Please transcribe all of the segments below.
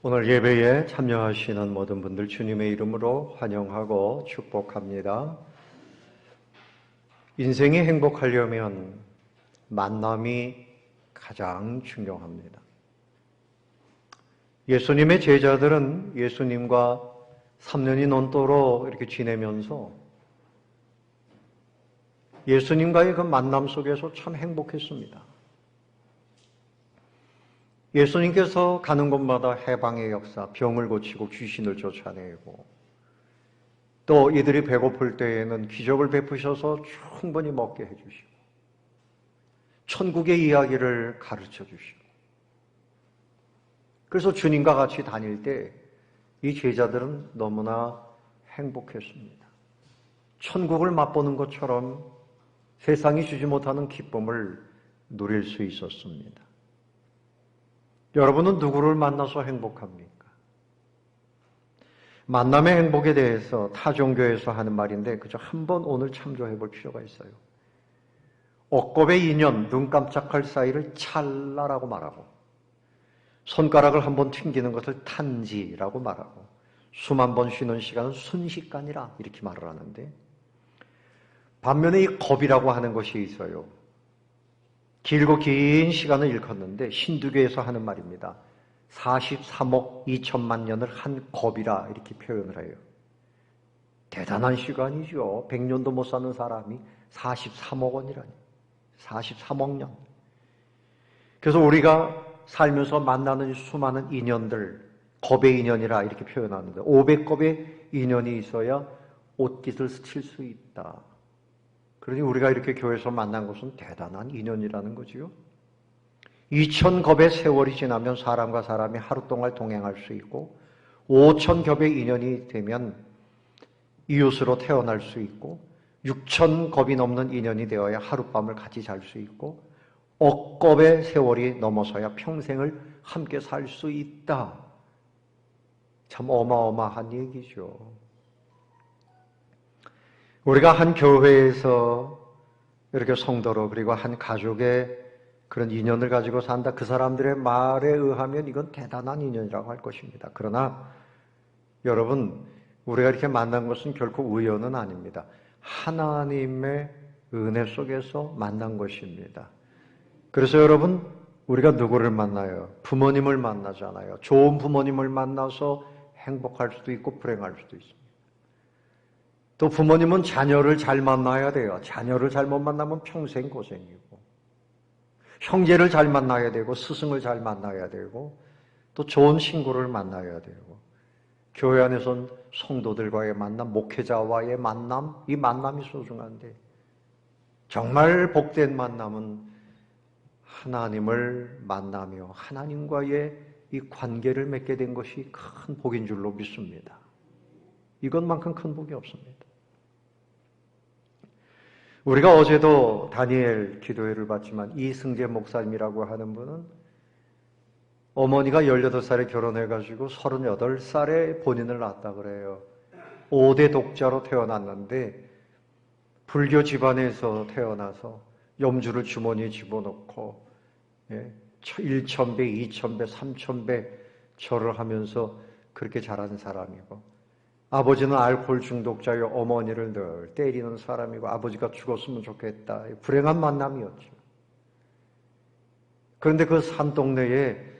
오늘 예배에 참여하시는 모든 분들 주님의 이름으로 환영하고 축복합니다. 인생이 행복하려면 만남이 가장 중요합니다. 예수님의 제자들은 예수님과 3년이 넘도록 이렇게 지내면서 예수님과의 그 만남 속에서 참 행복했습니다. 예수님께서 가는 곳마다 해방의 역사, 병을 고치고 귀신을 쫓아내고 또 이들이 배고플 때에는 기적을 베푸셔서 충분히 먹게 해주시고 천국의 이야기를 가르쳐 주시고 그래서 주님과 같이 다닐 때 이 제자들은 너무나 행복했습니다. 천국을 맛보는 것처럼 세상이 주지 못하는 기쁨을 누릴 수 있었습니다. 여러분은 누구를 만나서 행복합니까? 만남의 행복에 대해서 타 종교에서 하는 말인데 그저 한번 오늘 참조해 볼 필요가 있어요. 억겁의 인연, 눈 깜짝할 사이를 찰나라고 말하고 손가락을 한번 튕기는 것을 탄지라고 말하고 숨 한 번 쉬는 시간은 순식간이라 이렇게 말을 하는데 반면에 이 겁이라고 하는 것이 있어요. 길고 긴 시간을 일컫는데 신두교에서 하는 말입니다. 43억 2천만 년을 한 겁이라 이렇게 표현을 해요. 대단한 시간이죠. 100년도 못 사는 사람이 43억 원이라니. 43억 년. 그래서 우리가 살면서 만나는 수많은 인연들, 겁의 인연이라 이렇게 표현하는데 500겁의 인연이 있어야 옷깃을 스칠 수 있다. 그러니 우리가 이렇게 교회에서 만난 것은 대단한 인연이라는 거지요. 2000겁의 세월이 지나면 사람과 사람이 하루 동안 동행할 수 있고 5000겁의 인연이 되면 이웃으로 태어날 수 있고 6000겁이 넘는 인연이 되어야 하룻밤을 같이 잘 수 있고 억겁의 세월이 넘어서야 평생을 함께 살 수 있다. 참 어마어마한 얘기죠. 우리가 한 교회에서 이렇게 성도로 그리고 한 가족의 그런 인연을 가지고 산다. 그 사람들의 말에 의하면 이건 대단한 인연이라고 할 것입니다. 그러나 여러분, 우리가 이렇게 만난 것은 결코 우연은 아닙니다. 하나님의 은혜 속에서 만난 것입니다. 그래서 여러분, 우리가 누구를 만나요? 부모님을 만나잖아요. 좋은 부모님을 만나서 행복할 수도 있고 불행할 수도 있습니다. 또 부모님은 자녀를 잘 만나야 돼요. 자녀를 잘못 만나면 평생 고생이고 형제를 잘 만나야 되고 스승을 잘 만나야 되고 또 좋은 친구를 만나야 되고 교회 안에선 성도들과의 만남, 목회자와의 만남, 이 만남이 소중한데 정말 복된 만남은 하나님을 만나며 하나님과의 이 관계를 맺게 된 것이 큰 복인 줄로 믿습니다. 이것만큼 큰 복이 없습니다. 우리가 어제도 다니엘 기도회를 봤지만 이승재 목사님이라고 하는 분은 어머니가 18살에 결혼해가지고 38살에 본인을 낳았다 그래요. 5대 독자로 태어났는데 불교 집안에서 태어나서 염주를 주머니에 집어넣고 1000배, 2000배, 3000배 절을 하면서 그렇게 자란 사람이고 아버지는 알코올 중독자여 어머니를 늘 때리는 사람이고 아버지가 죽었으면 좋겠다. 불행한 만남이었죠. 그런데 그 산동네에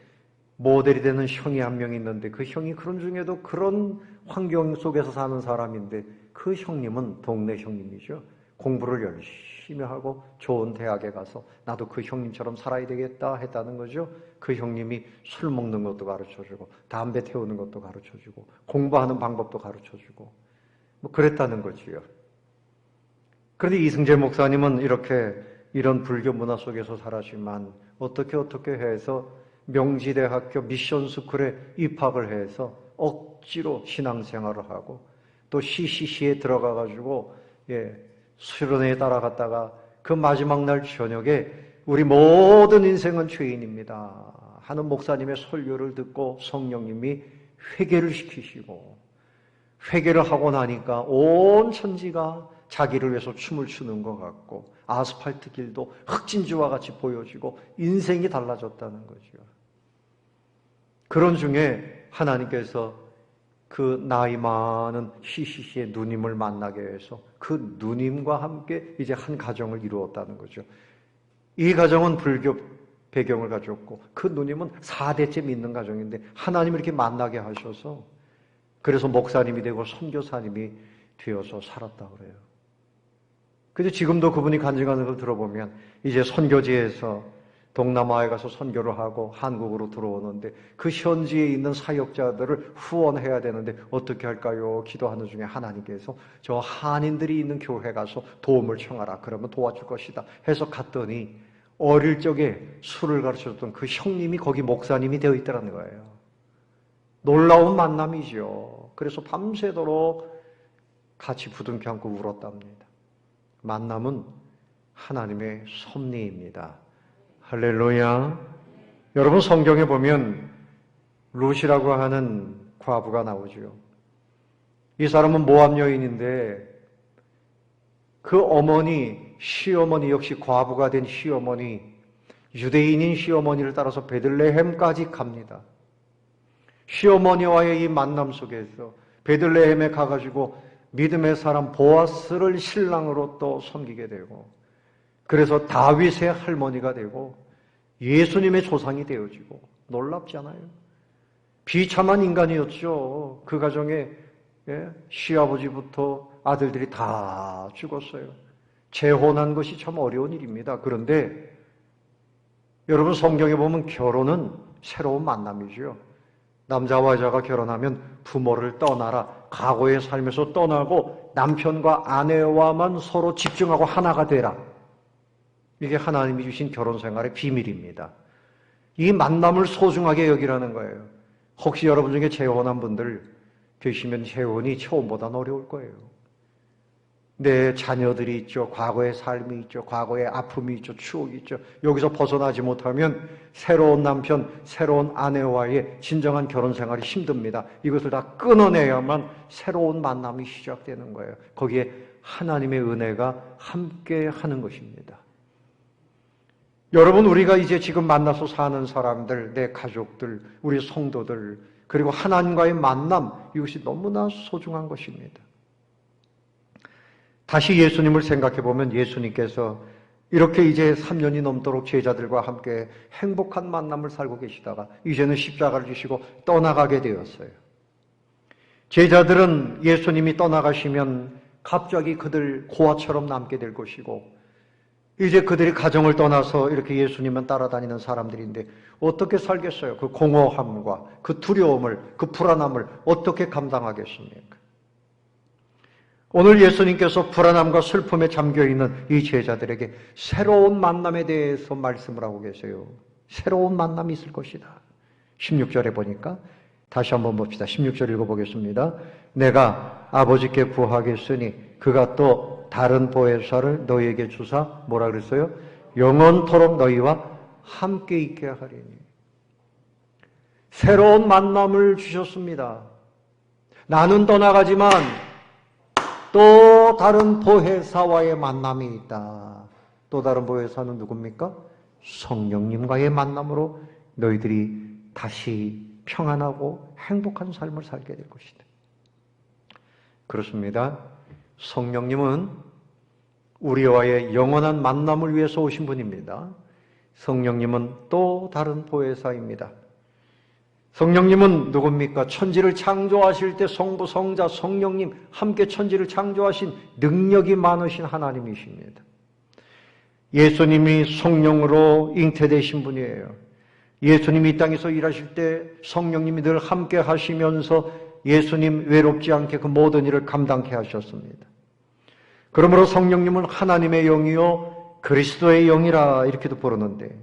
모델이 되는 형이 한 명 있는데 그 형이 그런 중에도 그런 환경 속에서 사는 사람인데 그 형님은 동네 형님이죠. 공부를 열심히 하고 좋은 대학에 가서 나도 그 형님처럼 살아야 되겠다 했다는 거죠. 그 형님이 술 먹는 것도 가르쳐주고 담배 태우는 것도 가르쳐주고 공부하는 방법도 가르쳐주고 뭐 그랬다는 거지요. 그런데 이승재 목사님은 이렇게 이런 불교 문화 속에서 살았지만 어떻게 해서 명지대학교 미션스쿨에 입학을 해서 억지로 신앙생활을 하고 또 CCC에 들어가가지고 수련회에 따라갔다가 그 마지막 날 저녁에 우리 모든 인생은 죄인입니다 하는 목사님의 설교를 듣고 성령님이 회개를 시키시고 회개를 하고 나니까 온 천지가 자기를 위해서 춤을 추는 것 같고 아스팔트 길도 흑진주와 같이 보여지고 인생이 달라졌다는 거죠. 그런 중에 하나님께서 그 나이 많은 시시시의 누님을 만나게 해서 그 누님과 함께 이제 한 가정을 이루었다는 거죠. 이 가정은 불교 배경을 가졌고 그 누님은 4대째 믿는 가정인데 하나님을 이렇게 만나게 하셔서 그래서 목사님이 되고 선교사님이 되어서 살았다 그래요. 그런데 지금도 그분이 간증하는 걸 들어보면 이제 선교지에서 동남아에 가서 선교를 하고 한국으로 들어오는데 그 현지에 있는 사역자들을 후원해야 되는데 어떻게 할까요? 기도하는 중에 하나님께서 저 한인들이 있는 교회 가서 도움을 청하라. 그러면 도와줄 것이다. 해서 갔더니 어릴 적에 술을 가르쳐줬던 그 형님이 거기 목사님이 되어 있더라는 거예요. 놀라운 만남이죠. 그래서 밤새도록 같이 부둥켜 안고 울었답니다. 만남은 하나님의 섭리입니다. 할렐루야. 여러분 성경에 보면 룻이라고 하는 과부가 나오죠. 이 사람은 모압 여인인데 그 어머니, 시어머니 역시 과부가 된 시어머니, 유대인인 시어머니를 따라서 베들레헴까지 갑니다. 시어머니와의 이 만남 속에서 베들레헴에 가가지고 믿음의 사람 보아스를 신랑으로 또 섬기게 되고 그래서 다윗의 할머니가 되고 예수님의 조상이 되어지고 놀랍지 않아요? 비참한 인간이었죠. 그 가정에 시아버지부터 아들들이 다 죽었어요. 재혼한 것이 참 어려운 일입니다. 그런데 여러분 성경에 보면 결혼은 새로운 만남이죠. 남자와 여자가 결혼하면 부모를 떠나라. 과거의 삶에서 떠나고 남편과 아내와만 서로 집중하고 하나가 되라. 이게 하나님이 주신 결혼 생활의 비밀입니다. 이 만남을 소중하게 여기라는 거예요. 혹시 여러분 중에 재혼한 분들 계시면 재혼이 처음보다는 어려울 거예요. 내 자녀들이 있죠. 과거의 삶이 있죠. 과거의 아픔이 있죠. 추억이 있죠. 여기서 벗어나지 못하면 새로운 남편, 새로운 아내와의 진정한 결혼 생활이 힘듭니다. 이것을 다 끊어내야만 새로운 만남이 시작되는 거예요. 거기에 하나님의 은혜가 함께 하는 것입니다. 여러분, 우리가 이제 지금 만나서 사는 사람들, 내 가족들, 우리 성도들, 그리고 하나님과의 만남, 이것이 너무나 소중한 것입니다. 다시 예수님을 생각해 보면 예수님께서 이렇게 이제 3년이 넘도록 제자들과 함께 행복한 만남을 살고 계시다가 이제는 십자가를 지시고 떠나가게 되었어요. 제자들은 예수님이 떠나가시면 갑자기 그들 고아처럼 남게 될 것이고 이제 그들이 가정을 떠나서 이렇게 예수님만 따라다니는 사람들인데 어떻게 살겠어요? 그 공허함과 그 두려움을, 그 불안함을 어떻게 감당하겠습니까? 오늘 예수님께서 불안함과 슬픔에 잠겨있는 이 제자들에게 새로운 만남에 대해서 말씀을 하고 계세요. 새로운 만남이 있을 것이다. 16절에 보니까 다시 한번 봅시다. 16절 읽어보겠습니다. 내가 아버지께 구하겠으니 그가 또 다른 보혜사를 너희에게 주사 뭐라 그랬어요? 영원토록 너희와 함께 있게 하리니. 새로운 만남을 주셨습니다. 나는 떠나가지만 또 다른 보혜사와의 만남이 있다. 또 다른 보혜사는 누굽니까? 성령님과의 만남으로 너희들이 다시 평안하고 행복한 삶을 살게 될 것이다. 그렇습니다. 성령님은 우리와의 영원한 만남을 위해서 오신 분입니다. 성령님은 또 다른 보혜사입니다. 성령님은 누굽니까? 천지를 창조하실 때 성부, 성자, 성령님 함께 천지를 창조하신 능력이 많으신 하나님이십니다. 예수님이 성령으로 잉태되신 분이에요. 예수님이 이 땅에서 일하실 때 성령님이 늘 함께 하시면서 예수님 외롭지 않게 그 모든 일을 감당케 하셨습니다. 그러므로 성령님은 하나님의 영이요 그리스도의 영이라 이렇게도 부르는데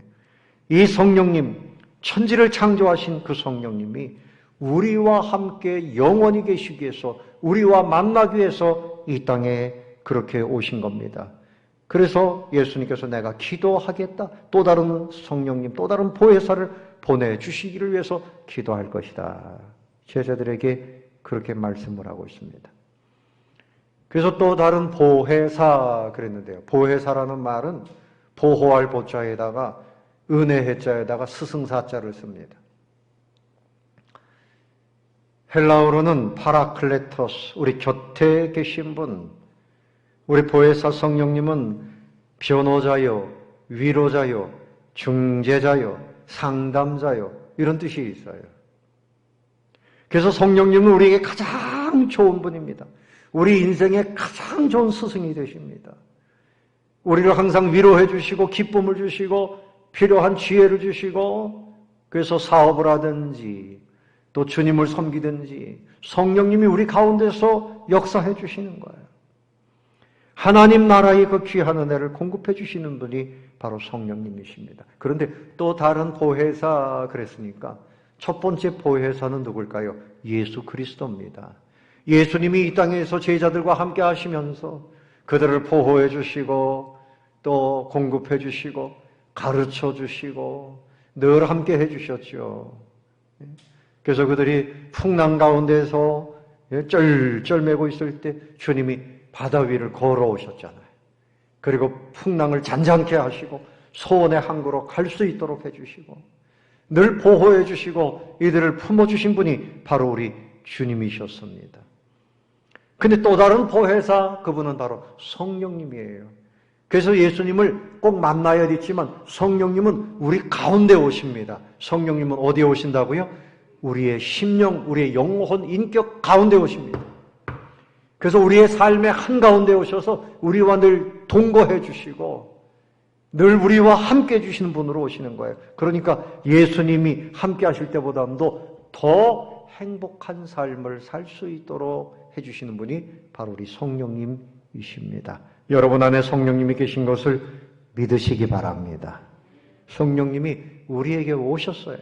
이 성령님, 천지를 창조하신 그 성령님이 우리와 함께 영원히 계시기 위해서 우리와 만나기 위해서 이 땅에 그렇게 오신 겁니다. 그래서 예수님께서 내가 기도하겠다. 또 다른 성령님, 또 다른 보혜사를 보내주시기를 위해서 기도할 것이다. 제자들에게 그렇게 말씀을 하고 있습니다. 그래서 또 다른 보혜사 그랬는데요. 보혜사라는 말은 보호할 보자에다가 은혜 해자에다가 스승사자를 씁니다. 헬라어로는 파라클레토스, 우리 곁에 계신 분, 우리 보혜사 성령님은 변호자요, 위로자요, 중재자요, 상담자요, 이런 뜻이 있어요. 그래서 성령님은 우리에게 가장 좋은 분입니다. 우리 인생에 가장 좋은 스승이 되십니다. 우리를 항상 위로해 주시고 기쁨을 주시고 필요한 지혜를 주시고, 그래서 사업을 하든지 또 주님을 섬기든지 성령님이 우리 가운데서 역사해 주시는 거예요. 하나님 나라의 그 귀한 은혜를 공급해 주시는 분이 바로 성령님이십니다. 그런데 또 다른 보혜사 그랬으니까 첫 번째 보혜사는 누굴까요? 예수 그리스도입니다. 예수님이 이 땅에서 제자들과 함께 하시면서 그들을 보호해 주시고 또 공급해 주시고 가르쳐 주시고 늘 함께 해 주셨죠. 그래서 그들이 풍랑 가운데서 쩔쩔매고 있을 때 주님이 바다 위를 걸어오셨잖아요. 그리고 풍랑을 잔잔케 하시고 소원의 항구로 갈 수 있도록 해주시고 늘 보호해 주시고 이들을 품어주신 분이 바로 우리 주님이셨습니다. 근데 또 다른 보혜사, 그분은 바로 성령님이에요. 그래서 예수님을 꼭 만나야 되지만 성령님은 우리 가운데 오십니다. 성령님은 어디에 오신다고요? 우리의 심령, 우리의 영혼, 인격 가운데 오십니다. 그래서 우리의 삶의 한가운데 오셔서 우리와 늘 동거해 주시고 늘 우리와 함께 해주시는 분으로 오시는 거예요. 그러니까 예수님이 함께 하실 때보다도 더 행복한 삶을 살 수 있도록 해주시는 분이 바로 우리 성령님이십니다. 여러분 안에 성령님이 계신 것을 믿으시기 바랍니다. 성령님이 우리에게 오셨어요.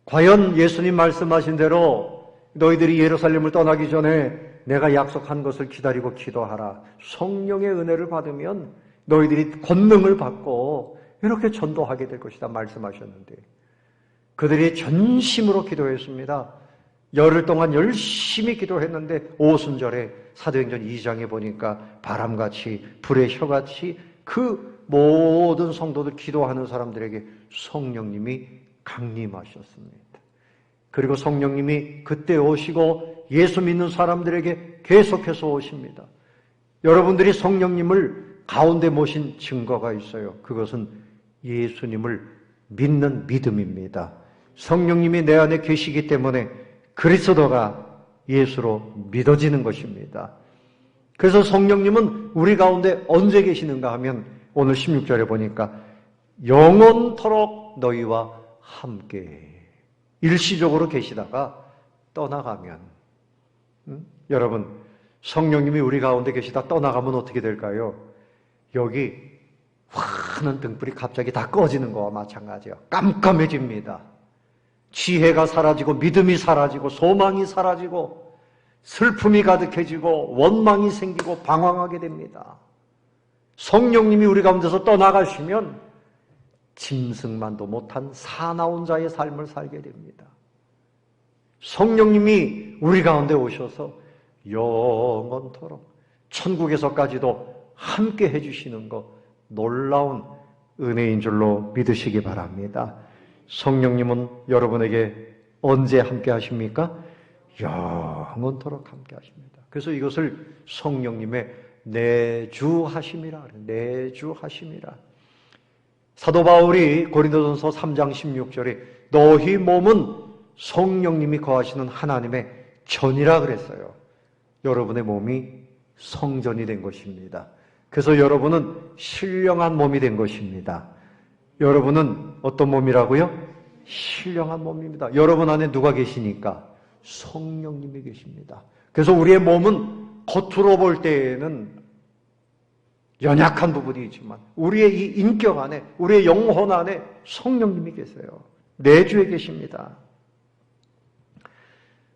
과연 예수님 말씀하신 대로 너희들이 예루살렘을 떠나기 전에 내가 약속한 것을 기다리고 기도하라. 성령의 은혜를 받으면 너희들이 권능을 받고 이렇게 전도하게 될 것이다 말씀하셨는데 그들이 전심으로 기도했습니다. 열흘 동안 열심히 기도했는데 오순절에 사도행전 2장에 보니까 바람같이 불의 혀같이 그 모든 성도들 기도하는 사람들에게 성령님이 강림하셨습니다. 그리고 성령님이 그때 오시고 예수 믿는 사람들에게 계속해서 오십니다. 여러분들이 성령님을 가운데 모신 증거가 있어요. 그것은 예수님을 믿는 믿음입니다. 성령님이 내 안에 계시기 때문에 그리스도가 예수로 믿어지는 것입니다. 그래서 성령님은 우리 가운데 언제 계시는가 하면 오늘 16절에 보니까 영원토록 너희와 함께 일시적으로 계시다가 떠나가면 여러분 성령님이 우리 가운데 계시다 떠나가면 어떻게 될까요? 여기 환한 등불이 갑자기 다 꺼지는 거와 마찬가지예요. 깜깜해집니다. 지혜가 사라지고 믿음이 사라지고 소망이 사라지고 슬픔이 가득해지고 원망이 생기고 방황하게 됩니다. 성령님이 우리 가운데서 떠나가시면 짐승만도 못한 사나운 자의 삶을 살게 됩니다. 성령님이 우리 가운데 오셔서 영원토록 천국에서까지도 함께 해주시는 것 놀라운 은혜인 줄로 믿으시기 바랍니다. 성령님은 여러분에게 언제 함께 하십니까? 영원토록 함께 하십니다. 그래서 이것을 성령님의 내주하심이라 그래요. 내주하심이라. 사도 바울이 고린도전서 3장 16절에 너희 몸은 성령님이 거하시는 하나님의 전이라 그랬어요. 여러분의 몸이 성전이 된 것입니다. 그래서 여러분은 신령한 몸이 된 것입니다. 여러분은 어떤 몸이라고요? 신령한 몸입니다. 여러분 안에 누가 계시니까? 성령님이 계십니다. 그래서 우리의 몸은 겉으로 볼 때에는 연약한 부분이 있지만 우리의 이 인격 안에, 우리의 영혼 안에 성령님이 계세요. 내주에 계십니다.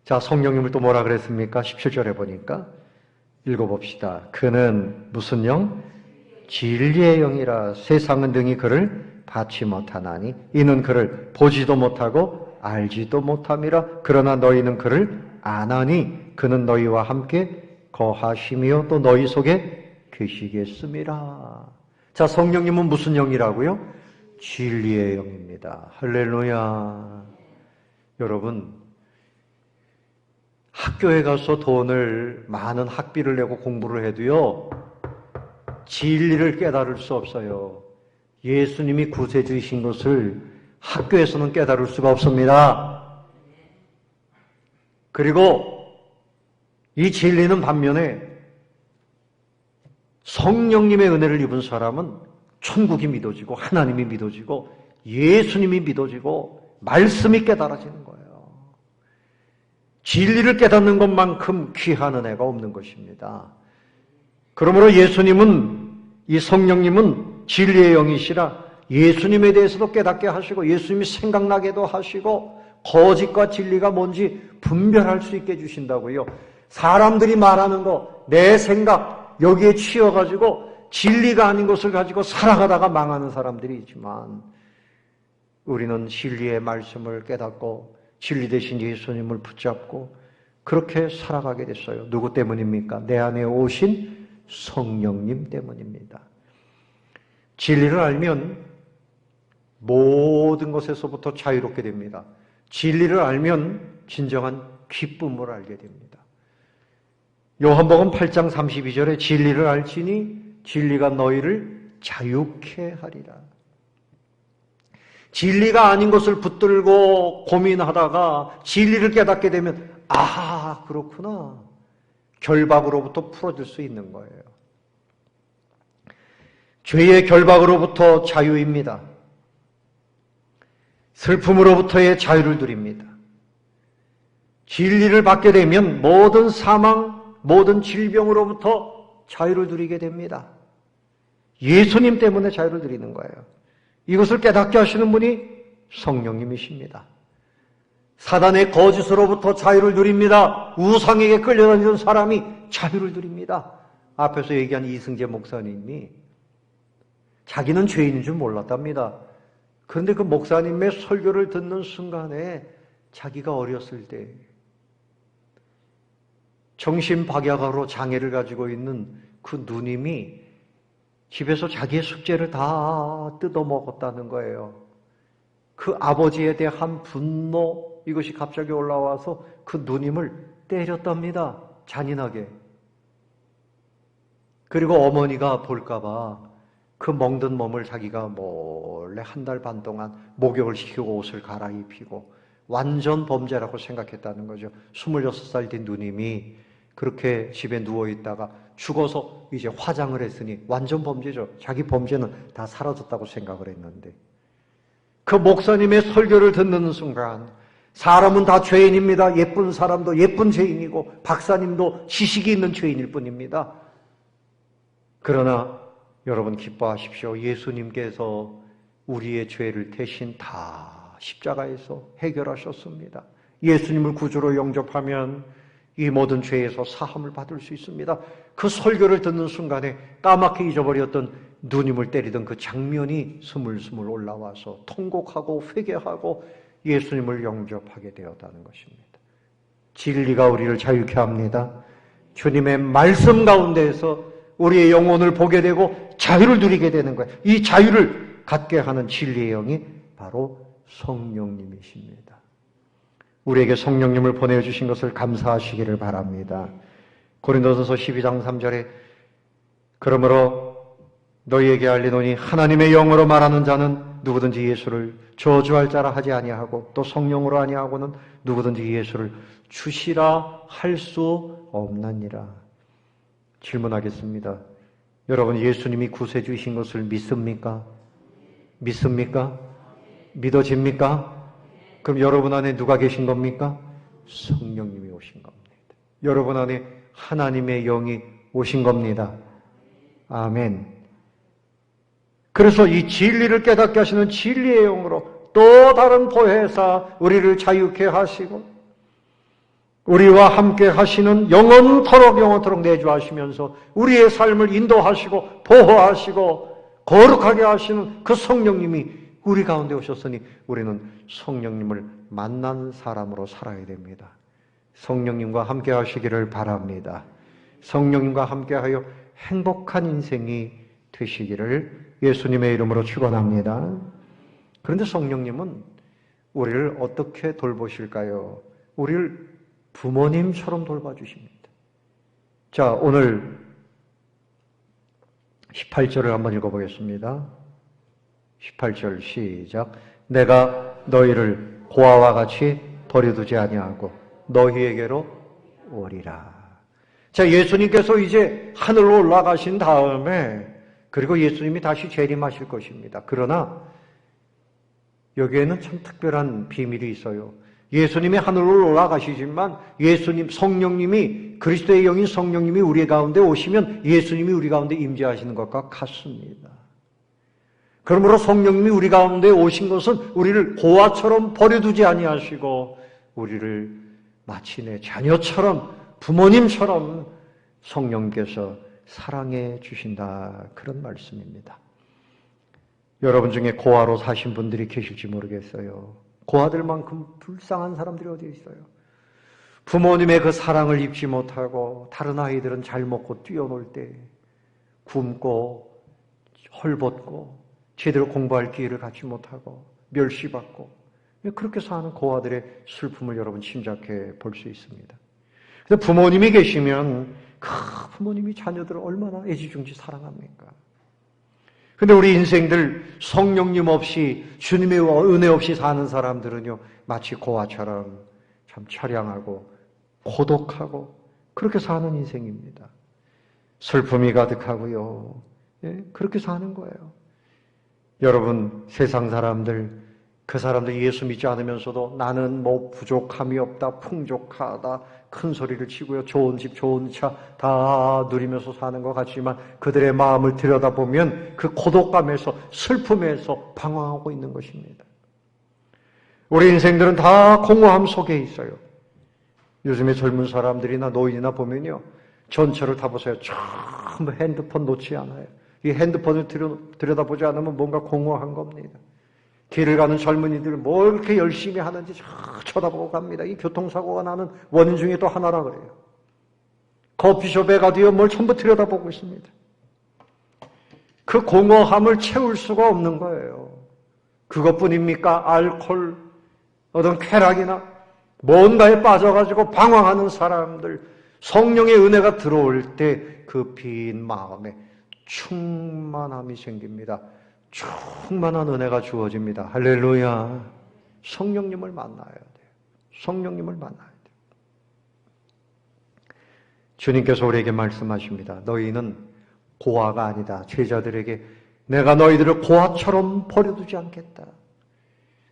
자, 성령님을 또 뭐라 그랬습니까? 17절에 보니까 읽어봅시다. 그는 무슨 영? 진리의 영이라 세상은 능히 그를 받지 못하나니 이는 그를 보지도 못하고 알지도 못함이라. 그러나 너희는 그를 아나니 그는 너희와 함께 거하시며 또 너희 속에 계시겠습니다. 자, 성령님은 무슨 영이라고요? 진리의 영입니다. 할렐루야. 여러분, 학교에 가서 돈을 많은 학비를 내고 공부를 해도요, 진리를 깨달을 수 없어요. 예수님이 구세주이신 것을 학교에서는 깨달을 수가 없습니다. 그리고 이 진리는 반면에 성령님의 은혜를 입은 사람은 천국이 믿어지고 하나님이 믿어지고 예수님이 믿어지고 말씀이 깨달아지는 거예요. 진리를 깨닫는 것만큼 귀한 은혜가 없는 것입니다. 그러므로 예수님은, 이 성령님은 진리의 영이시라 예수님에 대해서도 깨닫게 하시고 예수님이 생각나게도 하시고 거짓과 진리가 뭔지 분별할 수 있게 해주신다고요. 사람들이 말하는 거, 내 생각 여기에 치여가지고 진리가 아닌 것을 가지고 살아가다가 망하는 사람들이 있지만 우리는 진리의 말씀을 깨닫고 진리 대신 예수님을 붙잡고 그렇게 살아가게 됐어요. 누구 때문입니까? 내 안에 오신 성령님 때문입니다. 진리를 알면 모든 것에서부터 자유롭게 됩니다. 진리를 알면 진정한 기쁨을 알게 됩니다. 요한복음 8장 32절에 진리를 알지니 진리가 너희를 자유케 하리라. 진리가 아닌 것을 붙들고 고민하다가 진리를 깨닫게 되면 아, 그렇구나. 결박으로부터 풀어질 수 있는 거예요. 죄의 결박으로부터 자유입니다. 슬픔으로부터의 자유를 누립니다. 진리를 받게 되면 모든 사망, 모든 질병으로부터 자유를 누리게 됩니다. 예수님 때문에 자유를 누리는 거예요. 이것을 깨닫게 하시는 분이 성령님이십니다. 사단의 거짓으로부터 자유를 누립니다. 우상에게 끌려다니는 사람이 자유를 누립니다. 앞에서 얘기한 이승재 목사님이 자기는 죄인인 줄 몰랐답니다. 그런데 그 목사님의 설교를 듣는 순간에 자기가 어렸을 때 정신박약으로 장애를 가지고 있는 그 누님이 집에서 자기의 숙제를 다 뜯어먹었다는 거예요. 그 아버지에 대한 분노, 이것이 갑자기 올라와서 그 누님을 때렸답니다. 잔인하게. 그리고 어머니가 볼까봐 그 멍든 몸을 자기가 몰래 한 달 반 동안 목욕을 시키고 옷을 갈아입히고 완전 범죄라고 생각했다는 거죠. 26살 된 누님이 그렇게 집에 누워있다가 죽어서 이제 화장을 했으니 완전 범죄죠. 자기 범죄는 다 사라졌다고 생각을 했는데 그 목사님의 설교를 듣는 순간 사람은 다 죄인입니다. 예쁜 사람도 예쁜 죄인이고 박사님도 지식이 있는 죄인일 뿐입니다. 그러나 여러분 기뻐하십시오. 예수님께서 우리의 죄를 대신 다 십자가에서 해결하셨습니다. 예수님을 구주로 영접하면 이 모든 죄에서 사함을 받을 수 있습니다. 그 설교를 듣는 순간에 까맣게 잊어버렸던 누님을 때리던 그 장면이 스물스물 올라와서 통곡하고 회개하고 예수님을 영접하게 되었다는 것입니다. 진리가 우리를 자유케 합니다. 주님의 말씀 가운데에서 우리의 영혼을 보게 되고 자유를 누리게 되는 거예요. 이 자유를 갖게 하는 진리의 영이 바로 성령님이십니다. 우리에게 성령님을 보내주신 것을 감사하시기를 바랍니다. 고린도전서 12장 3절에 그러므로 너희에게 알리노니 하나님의 영으로 말하는 자는 누구든지 예수를 저주할 자라 하지 아니하고 또 성령으로 아니하고는 누구든지 예수를 주시라 할 수 없나니라. 질문하겠습니다. 여러분 예수님이 구세주이신 것을 믿습니까? 믿습니까? 믿어집니까? 그럼 여러분 안에 누가 계신 겁니까? 성령님이 오신 겁니다. 여러분 안에 하나님의 영이 오신 겁니다. 아멘. 그래서 이 진리를 깨닫게 하시는 진리의 영으로 또 다른 보혜사 우리를 자유케 하시고 우리와 함께 하시는 영원토록 내주하시면서 우리의 삶을 인도하시고 보호하시고 거룩하게 하시는 그 성령님이 우리 가운데 오셨으니 우리는 성령님을 만난 사람으로 살아야 됩니다. 성령님과 함께 하시기를 바랍니다. 성령님과 함께하여 행복한 인생이 되시기를 예수님의 이름으로 축원합니다. 그런데 성령님은 우리를 어떻게 돌보실까요? 우리를 부모님처럼 돌봐주십니다. 자, 오늘 18절을 한번 읽어보겠습니다. 18절 시작. 내가 너희를 고아와 같이 버려두지 아니하고 너희에게로 오리라. 자, 예수님께서 이제 하늘로 올라가신 다음에 그리고 예수님이 다시 재림하실 것입니다. 그러나 여기에는 참 특별한 비밀이 있어요. 예수님이 하늘로 올라가시지만 예수님, 성령님이, 그리스도의 영인 성령님이 우리 가운데 오시면 예수님이 우리 가운데 임재하시는 것과 같습니다. 그러므로 성령님이 우리 가운데 오신 것은 우리를 고아처럼 버려두지 아니하시고 우리를 마치 내 자녀처럼, 부모님처럼 성령께서 사랑해 주신다, 그런 말씀입니다. 여러분 중에 고아로 사신 분들이 계실지 모르겠어요. 고아들만큼 불쌍한 사람들이 어디 있어요? 부모님의 그 사랑을 입지 못하고 다른 아이들은 잘 먹고 뛰어놀 때 굶고 헐벗고 제대로 공부할 기회를 갖지 못하고 멸시받고 그렇게 사는 고아들의 슬픔을 여러분 짐작해 볼 수 있습니다. 그래서 부모님이 계시면 그 부모님이 자녀들을 얼마나 애지중지 사랑합니까? 근데 우리 인생들 성령님 없이 주님의 은혜 없이 사는 사람들은요 마치 고아처럼 참 처량하고 고독하고 그렇게 사는 인생입니다. 슬픔이 가득하고요. 예, 그렇게 사는 거예요. 여러분 세상 사람들 그 사람들 예수 믿지 않으면서도 나는 뭐 부족함이 없다, 풍족하다, 큰 소리를 치고요. 좋은 집, 좋은 차 다 누리면서 사는 것 같지만 그들의 마음을 들여다보면 그 고독감에서 슬픔에서 방황하고 있는 것입니다. 우리 인생들은 다 공허함 속에 있어요. 요즘에 젊은 사람들이나 노인이나 보면요. 전철을 타보세요. 전부 핸드폰 놓지 않아요. 이 핸드폰을 들여다보지 않으면 뭔가 공허한 겁니다. 길을 가는 젊은이들 뭘 이렇게 열심히 하는지 쳐다보고 갑니다. 이 교통사고가 나는 원인 중에 또 하나라 그래요. 커피숍에 가도요, 뭘 전부 들여다보고 있습니다. 그 공허함을 채울 수가 없는 거예요. 그것뿐입니까? 알코올, 어떤 쾌락이나 뭔가에 빠져가지고 방황하는 사람들, 성령의 은혜가 들어올 때 그 빈 마음에 충만함이 생깁니다. 충만한 은혜가 주어집니다. 할렐루야. 성령님을 만나야 돼요. 성령님을 만나야 돼요. 주님께서 우리에게 말씀하십니다. 너희는 고아가 아니다. 제자들에게 내가 너희들을 고아처럼 버려두지 않겠다.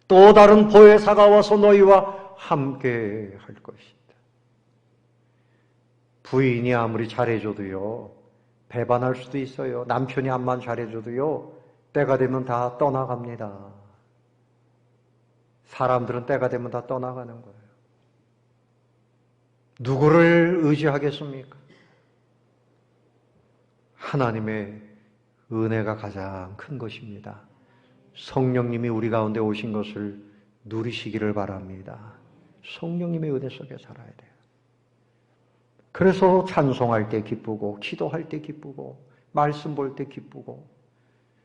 또 다른 보혜사가 와서 너희와 함께 할 것이다. 부인이 아무리 잘해줘도요. 배반할 수도 있어요. 남편이 암만 잘해줘도요. 때가 되면 다 떠나갑니다. 사람들은 때가 되면 다 떠나가는 거예요. 누구를 의지하겠습니까? 하나님의 은혜가 가장 큰 것입니다. 성령님이 우리 가운데 오신 것을 누리시기를 바랍니다. 성령님의 은혜 속에 살아야 돼요. 그래서 찬송할 때 기쁘고 기도할 때 기쁘고 말씀 볼 때 기쁘고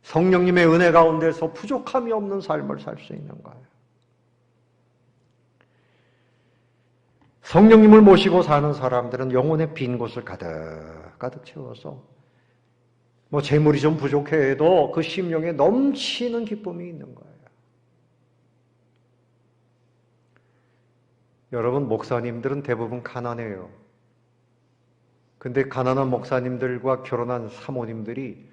성령님의 은혜 가운데서 부족함이 없는 삶을 살 수 있는 거예요. 성령님을 모시고 사는 사람들은 영혼의 빈 곳을 가득 채워서 뭐 재물이 좀 부족해 해도 그 심령에 넘치는 기쁨이 있는 거예요. 여러분 목사님들은 대부분 가난해요. 근데 가난한 목사님들과 결혼한 사모님들이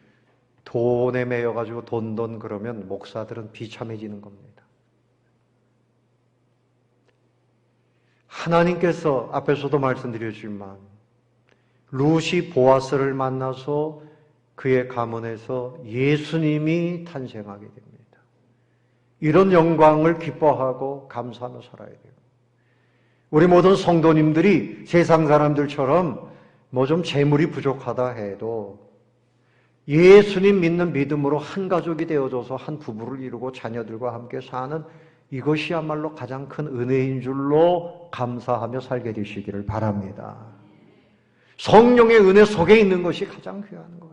돈에 매여가지고 돈 그러면 목사들은 비참해지는 겁니다. 하나님께서 앞에서도 말씀드렸지만 룻이 보아스를 만나서 그의 가문에서 예수님이 탄생하게 됩니다. 이런 영광을 기뻐하고 감사하며 살아야 돼요. 우리 모든 성도님들이 세상 사람들처럼 뭐 좀 재물이 부족하다 해도 예수님 믿는 믿음으로 한 가족이 되어줘서 한 부부를 이루고 자녀들과 함께 사는 이것이야말로 가장 큰 은혜인 줄로 감사하며 살게 되시기를 바랍니다. 성령의 은혜 속에 있는 것이 가장 귀한 거예요.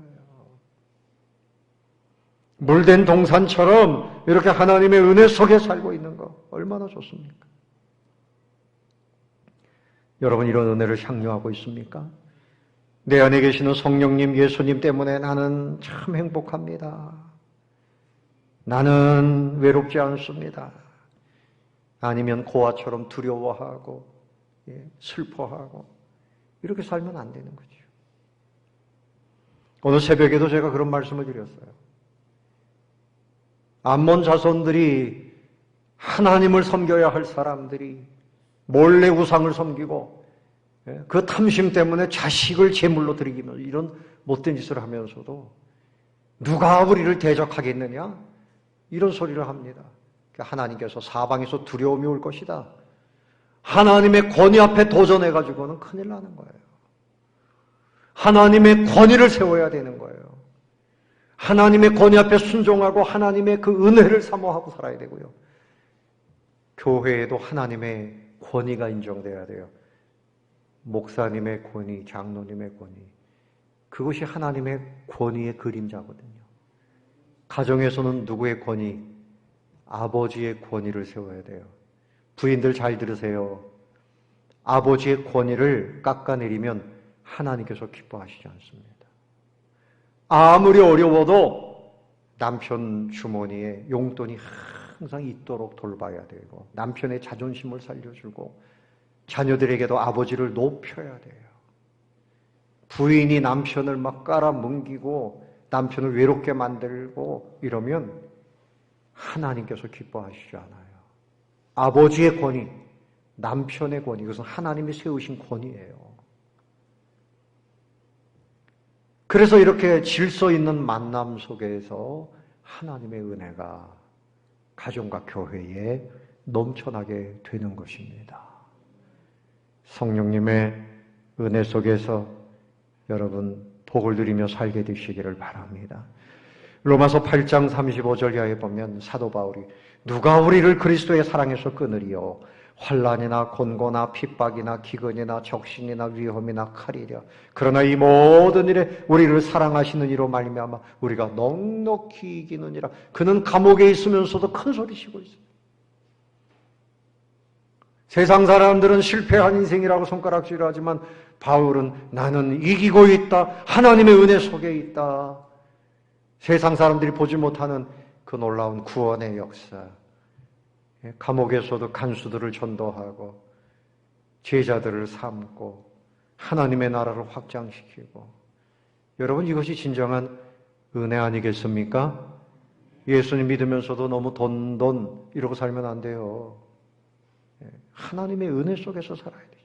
물된 동산처럼 이렇게 하나님의 은혜 속에 살고 있는 거 얼마나 좋습니까? 여러분 이런 은혜를 향유하고 있습니까? 내 안에 계시는 성령님, 예수님 때문에 나는 참 행복합니다. 나는 외롭지 않습니다. 아니면 고아처럼 두려워하고 슬퍼하고 이렇게 살면 안 되는 거죠. 오늘 새벽에도 제가 그런 말씀을 드렸어요. 암몬 자손들이 하나님을 섬겨야 할 사람들이 몰래 우상을 섬기고 그 탐심 때문에 자식을 제물로 드리면서 이런 못된 짓을 하면서도 누가 우리를 대적하겠느냐? 이런 소리를 합니다. 하나님께서 사방에서 두려움이 올 것이다. 하나님의 권위 앞에 도전해가지고는 큰일 나는 거예요. 하나님의 권위를 세워야 되는 거예요. 하나님의 권위 앞에 순종하고 하나님의 그 은혜를 사모하고 살아야 되고요. 교회에도 하나님의 권위가 인정돼야 돼요. 목사님의 권위, 장로님의 권위. 그것이 하나님의 권위의 그림자거든요. 가정에서는 누구의 권위? 아버지의 권위를 세워야 돼요. 부인들 잘 들으세요. 아버지의 권위를 깎아내리면 하나님께서 기뻐하시지 않습니다. 아무리 어려워도 남편 주머니에 용돈이 항상 있도록 돌봐야 되고 남편의 자존심을 살려주고 자녀들에게도 아버지를 높여야 돼요. 부인이 남편을 막 깔아뭉기고 남편을 외롭게 만들고 이러면 하나님께서 기뻐하시지 않아요. 아버지의 권위, 남편의 권위, 이것은 하나님이 세우신 권위예요. 그래서 이렇게 질서 있는 만남 속에서 하나님의 은혜가 가정과 교회에 넘쳐나게 되는 것입니다. 성령님의 은혜 속에서 여러분 복을 누리며 살게 되시기를 바랍니다. 로마서 8장 35절 이하에 보면 사도 바울이 누가 우리를 그리스도의 사랑에서 끊으리요? 환난이나 곤고나 핍박이나 기근이나 적신이나 위험이나 칼이랴. 그러나 이 모든 일에 우리를 사랑하시는 이로 말미암아 우리가 넉넉히 이기느니라. 그는 감옥에 있으면서도 큰 소리치고 있습니다. 세상 사람들은 실패한 인생이라고 손가락질을 하지만 바울은 나는 이기고 있다. 하나님의 은혜 속에 있다. 세상 사람들이 보지 못하는 그 놀라운 구원의 역사. 감옥에서도 간수들을 전도하고 제자들을 삼고 하나님의 나라를 확장시키고 여러분 이것이 진정한 은혜 아니겠습니까? 예수님 믿으면서도 너무 돈 이러고 살면 안 돼요. 하나님의 은혜 속에서 살아야 되죠.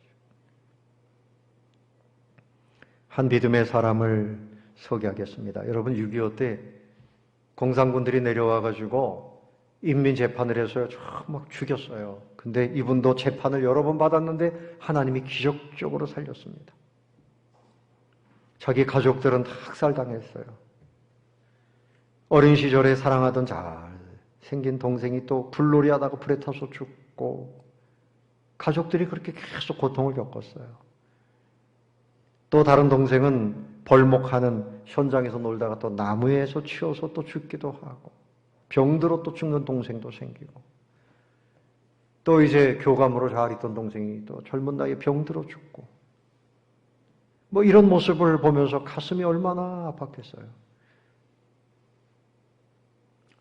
한 믿음의 사람을 소개하겠습니다. 여러분 6.25 때 공산군들이 내려와가지고 인민재판을 해서 막 죽였어요. 근데 이분도 재판을 여러 번 받았는데 하나님이 기적적으로 살렸습니다. 자기 가족들은 다 학살당했어요. 어린 시절에 사랑하던 잘 생긴 동생이 또 불놀이 하다가 불에 타서 죽고 가족들이 그렇게 계속 고통을 겪었어요. 또 다른 동생은 벌목하는 현장에서 놀다가 또 나무에서 치워서 또 죽기도 하고 병들어 또 죽는 동생도 생기고 또 이제 교감으로 잘 있던 동생이 또 젊은 나이에 병들어 죽고 뭐 이런 모습을 보면서 가슴이 얼마나 아팠겠어요.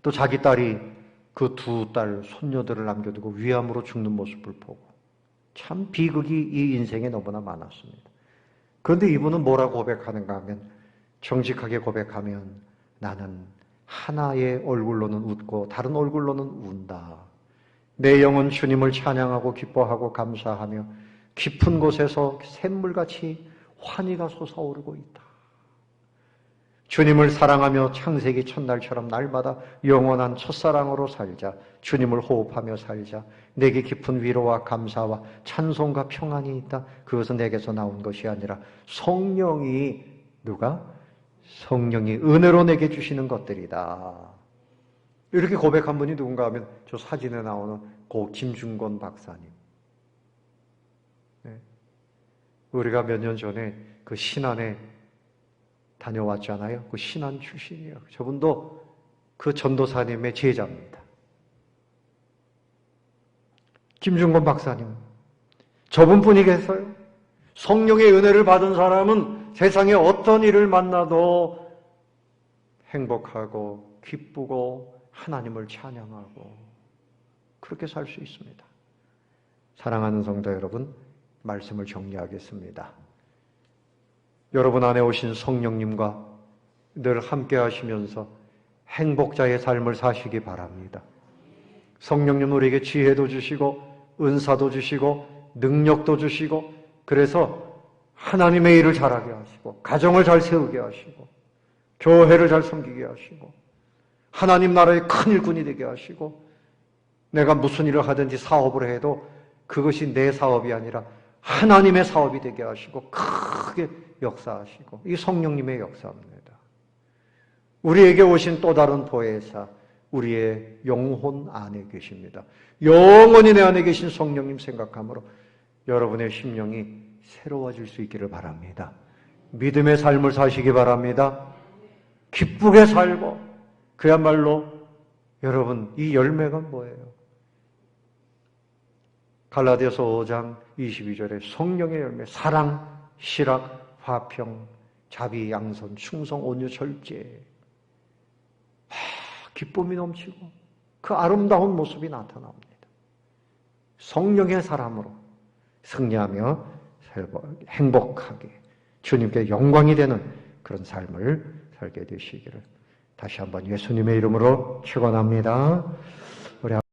또 자기 딸이 그 두 딸 손녀들을 남겨두고 위암으로 죽는 모습을 보고 참 비극이 이 인생에 너무나 많았습니다. 그런데 이분은 뭐라고 고백하는가 하면 정직하게 고백하면 나는 하나의 얼굴로는 웃고 다른 얼굴로는 운다. 내 영은 주님을 찬양하고 기뻐하고 감사하며 깊은 곳에서 샘물같이 환희가 솟아오르고 있다. 주님을 사랑하며 창세기 첫날처럼 날마다 영원한 첫사랑으로 살자. 주님을 호흡하며 살자. 내게 깊은 위로와 감사와 찬송과 평안이 있다. 그것은 내게서 나온 것이 아니라 성령이 누가? 성령이 은혜로 내게 주시는 것들이다. 이렇게 고백한 분이 누군가 하면 저 사진에 나오는 고 김중건 박사님. 네. 우리가 몇 년 전에 그 신안에 다녀왔잖아요. 그 신안 출신이에요. 저분도 그 전도사님의 제자입니다. 김중건 박사님, 저분뿐이겠어요? 성령의 은혜를 받은 사람은 세상에 어떤 일을 만나도 행복하고 기쁘고 하나님을 찬양하고 그렇게 살 수 있습니다. 사랑하는 성도 여러분, 말씀을 정리하겠습니다. 여러분 안에 오신 성령님과 늘 함께 하시면서 행복자의 삶을 사시기 바랍니다. 성령님 우리에게 지혜도 주시고 은사도 주시고 능력도 주시고 그래서 하나님의 일을 잘하게 하시고 가정을 잘 세우게 하시고 교회를 잘 섬기게 하시고 하나님 나라의 큰 일꾼이 되게 하시고 내가 무슨 일을 하든지 사업을 해도 그것이 내 사업이 아니라 하나님의 사업이 되게 하시고 크게 역사하시고 이 성령님의 역사입니다. 우리에게 오신 또 다른 보혜사 우리의 영혼 안에 계십니다. 영원히 내 안에 계신 성령님 생각함으로 여러분의 심령이 새로워질 수 있기를 바랍니다. 믿음의 삶을 사시기 바랍니다. 기쁘게 살고 그야말로 여러분 이 열매가 뭐예요? 갈라디아서 5장 22절에 성령의 열매 사랑, 실학, 화평, 자비, 양선, 충성, 온유, 절제 기쁨이 넘치고 그 아름다운 모습이 나타납니다. 성령의 사람으로 승리하며 행복하게 주님께 영광이 되는 그런 삶을 살게 되시기를 다시 한번 예수님의 이름으로 축원합니다.